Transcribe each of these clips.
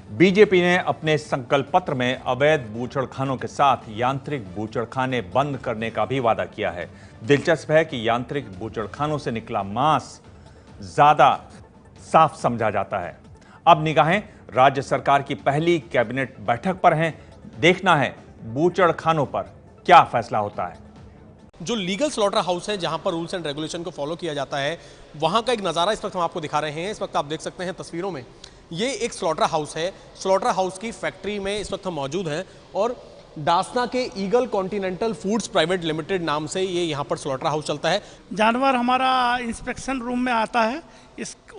BJP ने अपने संकल्प पत्र में अवैध बूचड़खानों के साथ यांत्रिक बूचड़खाने बंद करने का भी वादा किया है। दिलचस्प है कि यांत्रिक बूचड़खानों से निकला मांस ज्यादा साफ समझा जाता है। अब निगाहें राज्य सरकार की पहली कैबिनेट बैठक पर हैं। देखना है बूचड़खानों पर क्या फैसला होता है। जो लीगल स्लॉटर हाउस है, जहां पर रूल्स एंड रेगुलेशन को फॉलो किया जाता है, वहां का एक नज़ारा इस वक्त हम आपको दिखा रहे हैं। इस वक्त आप देख सकते हैं तस्वीरों में, ये एक स्लॉटर हाउस है। स्लॉटर हाउस की फैक्ट्री में इस वक्त हम मौजूद हैं और डासना के eagle continental foods private limited नाम से ये यहाँ पर स्लॉटर हाउस चलता है। जानवर हमारा इंस्पेक्शन रूम में आता है,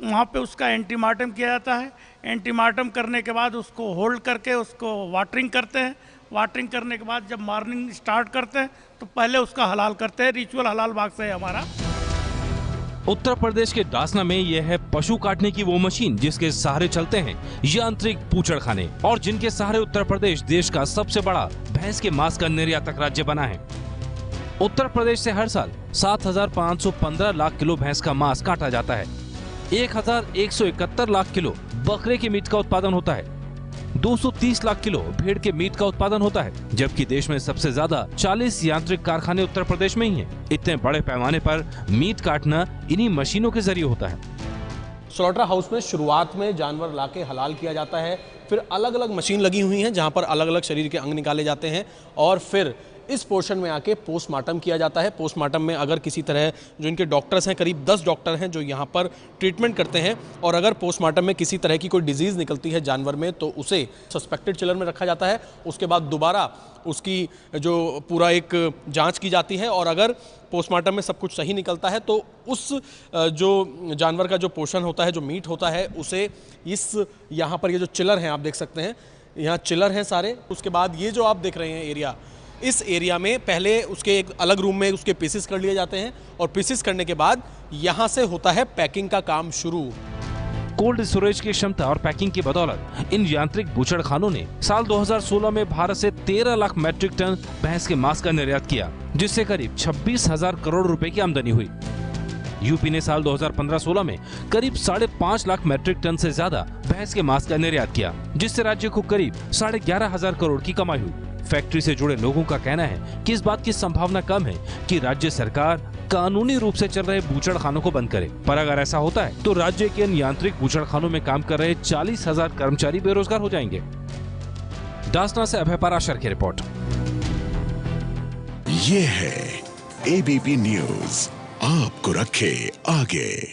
वहाँ पे उसका एंटीमार्टम किया जाता है। एंटीमार्टम करने के बाद उसको होल्ड करके उसको वाटरिंग करते हैं। वाटरिंग करने के बाद जब मार्निंग स्टार्ट करते हैं तो पहले उसका हलाल करते हैं। रिचुअल हलाल बाग से है हमारा। उत्तर प्रदेश के डासना में यह है पशु काटने की वो मशीन जिसके सहारे चलते हैं यांत्रिक बूचड़खाने और जिनके सहारे उत्तर प्रदेश देश का सबसे बड़ा भैंस के मांस का निर्यातक राज्य बना है। उत्तर प्रदेश से हर साल 7,515 लाख किलो भैंस का मांस काटा जाता है। 1,171 लाख किलो बकरे के मीट का उत्पादन होता है। 230 लाख किलो भेड़ के मीट का उत्पादन होता है, जबकि देश में सबसे ज्यादा 40 यांत्रिक कारखाने उत्तर प्रदेश में ही हैं। इतने बड़े पैमाने पर मीट काटना इन्हीं मशीनों के जरिए होता है। स्लॉटर हाउस में शुरुआत में जानवर लाके हलाल किया जाता है, फिर अलग अलग मशीन लगी हुई हैं जहां पर अलग अलग शरीर के अंग निकाले जाते हैं और फिर इस पोर्शन में आके पोस्टमार्टम किया जाता है। पोस्टमार्टम में अगर किसी तरह जो इनके डॉक्टर्स हैं, करीब 10 डॉक्टर हैं जो यहाँ पर ट्रीटमेंट करते हैं, और अगर पोस्टमार्टम में किसी तरह की कोई डिजीज़ निकलती है जानवर में तो उसे सस्पेक्टेड चिलर में रखा जाता है। उसके बाद दोबारा उसकी जो पूरा एक जांच की जाती है और अगर पोस्टमार्टम में सब कुछ सही निकलता है तो उस जो जानवर का जो पोर्शन होता है, जो मीट होता है, उसे इस यहाँ पर ये जो चिलर हैं आप देख सकते हैं, यहाँ चिलर हैं सारे। उसके बाद ये जो आप देख रहे हैं एरिया, इस एरिया में पहले उसके एक अलग रूम में उसके पीसेस कर लिए जाते हैं और पीसेस करने के बाद यहाँ से होता है पैकिंग का काम शुरू। कोल्ड स्टोरेज की क्षमता और पैकिंग की बदौलत इन यांत्रिक बूचड़खानों ने साल 2016 में भारत से 13 लाख मैट्रिक टन भैंस के मांस का निर्यात किया, जिससे करीब 26,000 करोड़ रुपए की आमदनी हुई। यूपी ने साल 2015-16 में करीब 5.5 लाख मैट्रिक टन से ज्यादा भैंस के मांस का निर्यात किया, जिससे राज्य को करीब 11,500 करोड़ की कमाई हुई। फैक्ट्री से जुड़े लोगों का कहना है कि इस बात की संभावना कम है कि राज्य सरकार कानूनी रूप से चल रहे बूचड़खानों को बंद करे, पर अगर ऐसा होता है तो राज्य के इन यांत्रिक बूचड़खानों में काम कर रहे 40,000 कर्मचारी बेरोजगार हो जाएंगे। डासना से अभय पराशर की रिपोर्ट। ये है एबीपी न्यूज, आपको रखे आगे।